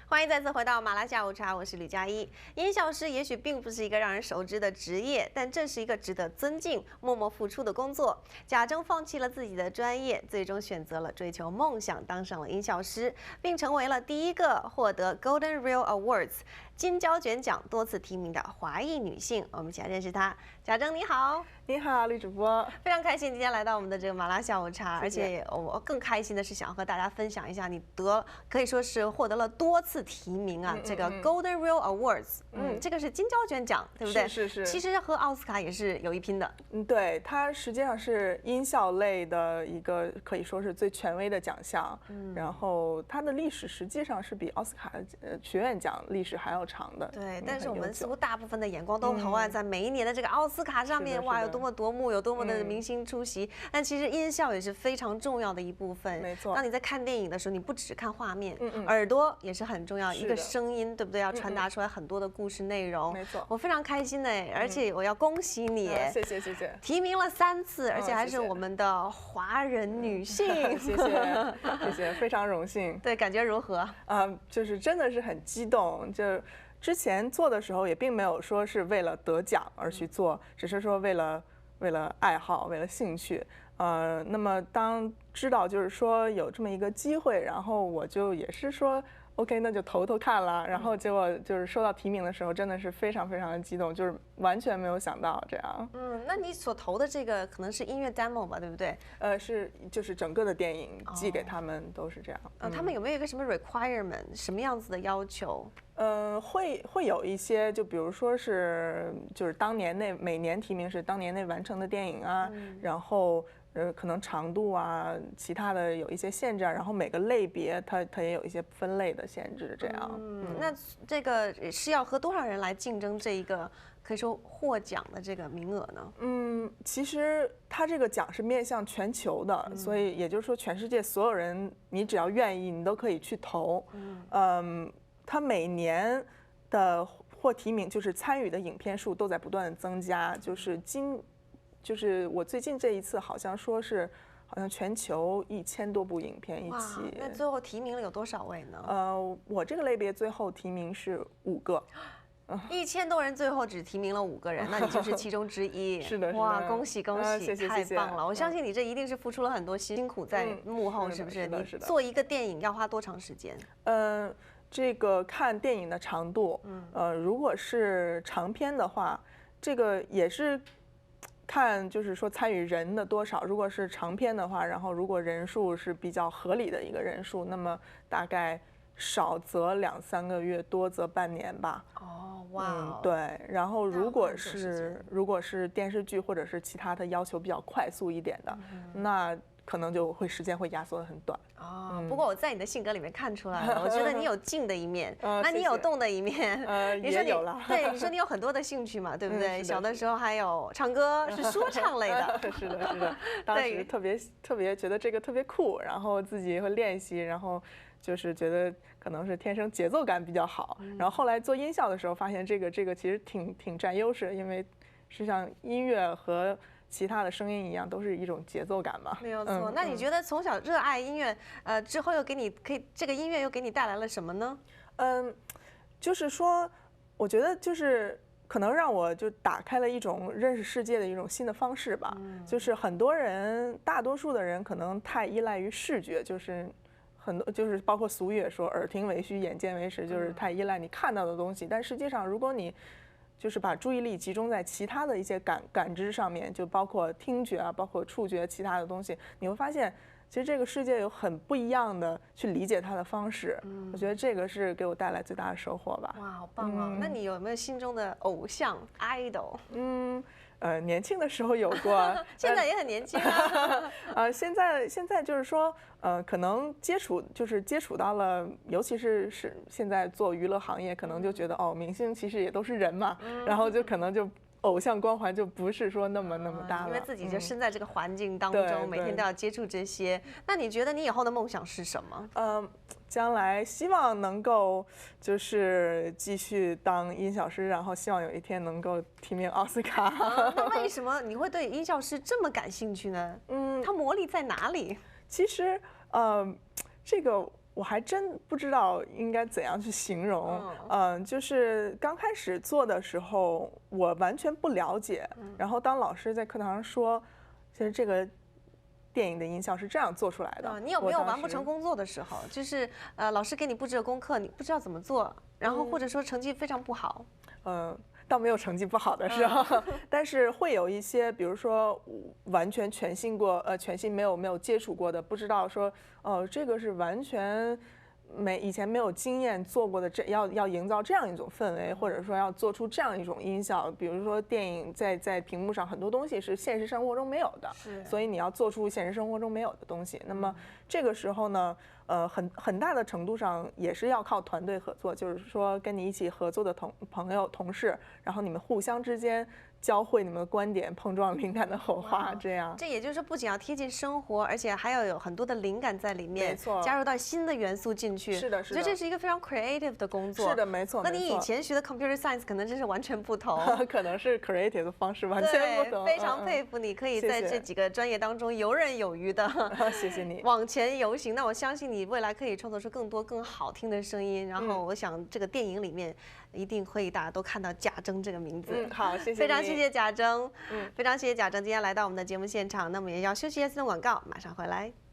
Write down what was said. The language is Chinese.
欢迎再次回到麻辣下午茶，我是吕佳一。音效师也许并不是一个让人熟知的职业，但正是一个值得尊敬、默默付出的工作。贾征放弃了自己的专业，最终选择了追求梦想，当上了音效师，并成为了第一个获得 Golden Reel Awards 金胶卷奖多次提名的华裔女性。我们一起来认识她。贾征你好。你好，吕主播，非常开心今天来到我们的这个麻辣下午茶，而且我更开心的是想和大家分享一下，你可以说是获得了多次提名啊，这个 Golden Reel Awards，这个是金胶卷奖，对不对？是。其实和奥斯卡也是有一拼的。对，它实际上是音效类的一个可以说是最权威的奖项，然后它的历史实际上是比奥斯卡学院奖历史还要长的。对，但是我们似乎大部分的眼光都投在每一年的这个奥斯卡上面，哇，有多么夺目，有多么的明星出席。但其实音效也是非常重要的一部分。没错。当你在看电影的时候，你不只看画面，耳朵也是很重要，一个声音，对不对？要传达出来很多的故事内容。没错。我非常开心哎，而且我要恭喜你，谢谢。提名了3次，而且还是我们的华人女性。谢谢，非常荣幸。对，感觉如何？就是真的是很激动，就。之前做的时候也并没有说是为了得奖而去做，只是说为了爱好，为了兴趣。那么当知道就是说有这么一个机会，然后我就也是说 OK， 那就投看了。然后结果就是收到提名的时候，真的是非常的激动，就是完全没有想到这样。那你所投的这个可能是音乐 demo 吧，对不对？就是整个的电影寄给他们都是这样。他们有没有一个什么 requirement， 什么样子的要求？会有一些，就比如说是就是每年提名是当年内完成的电影啊，然后可能长度啊，其他的有一些限制啊，然后每个类别它也有一些分类的限制，这样。那这个是要和多少人来竞争这一个可以说获奖的这个名额呢？其实它这个奖是面向全球的，所以也就是说全世界所有人，你只要愿意，你都可以去投。它每年的获提名就是参与的影片数都在不断的增加，就是我最近这一次好像全球1000多部影片一起。那最后提名了有多少位呢？我这个类别最后提名是5个。1000多人最后只提名了5个人，那你就是其中之一。是的，哇，恭喜，谢谢，太棒了！我相信你这一定是付出了很多辛苦在幕后，是不是？你做一个电影要花多长时间？这个看电影的长度，如果是长片的话，这个也是看就是说参与人的多少。如果是长片的话，然后如果人数是比较合理的一个人数，那么大概少则2-3个月，多则半年吧。对。然后如果是电视剧或者是其他的要求比较快速一点的，那可能时间会压缩得很短。不过我在你的性格里面看出来了，我觉得你有静的一面，那你有动的一面。也有了。对，你说你有很多的兴趣嘛，对不对？小的时候还有唱歌，是说唱类的。是的。当时特别觉得这个特别酷，然后自己会练习，然后就是觉得可能是天生节奏感比较好。然后后来做音效的时候，发现这个其实挺占优势，因为实际上音乐和其他的声音一样，都是一种节奏感嘛。没有错。那你觉得从小热爱音乐，之后又这个音乐又给你带来了什么呢？就是说，我觉得就是可能让我就打开了一种认识世界的一种新的方式吧。就是大多数的人可能太依赖于视觉，就是就是包括俗语也说耳听为虚，眼见为实，就是太依赖你看到的东西。但实际上，如果你就是把注意力集中在其他的一些感知上面，就包括听觉啊，包括触觉，其他的东西，你会发现，其实这个世界有很不一样的去理解它的方式。我觉得这个是给我带来最大的收获吧。哇，好棒啊！那你有没有心中的偶像 idol？年轻的时候有过，现在也很年轻啊。现在就是说，可能接触到了，尤其是现在做娱乐行业，可能就觉得明星其实也都是人嘛，然后就可能就偶像光环就不是说那么大了，因为自己就身在这个环境当中，每天都要接触这些。那你觉得你以后的梦想是什么？将来希望能够就是继续当音效师，然后希望有一天能够提名奥斯卡。那为什么你会对音效师这么感兴趣呢？它魔力在哪里？其实这个我还真不知道应该怎样去形容。就是刚开始做的时候，我完全不了解。然后当老师在课堂上说，其实这个电影的音效是这样做出来的。你有没有完不成工作的时候？就是老师给你布置的功课，你不知道怎么做，然后或者说成绩非常不好。倒没有成绩不好的时候，但是会有一些，比如说完全全新没有接触过的，不知道说这个是完全以前没有经验做过的，要营造这样一种氛围，或者说要做出这样一种音效。比如说电影在屏幕上很多东西是现实生活中没有的，所以你要做出现实生活中没有的东西。那么这个时候呢，很大的程度上也是要靠团队合作，就是说跟你一起合作的朋友、同事，然后你们互相之间交汇你们的观点，碰撞灵感的火花，这样。这也就是说，不仅要贴近生活，而且还要有很多的灵感在里面，没错，加入到新的元素进去。是的，是的。我觉得这是一个非常 creative 的工作。是的，没错。和你以前学的 computer science 可能真是完全不同。可能是 creative 的方式完全不同。非常佩服你，可以在这几个专业当中游刃有余的。谢谢你。往前游行，那我相信你未来可以创作出更多更好听的声音。然后我想这个电影里面一定会大家都看到贾征这个名字。好，谢谢你。非常谢谢贾征。非常谢谢贾征今天来到我们的节目现场。那么也要休息一下，广告，马上回来。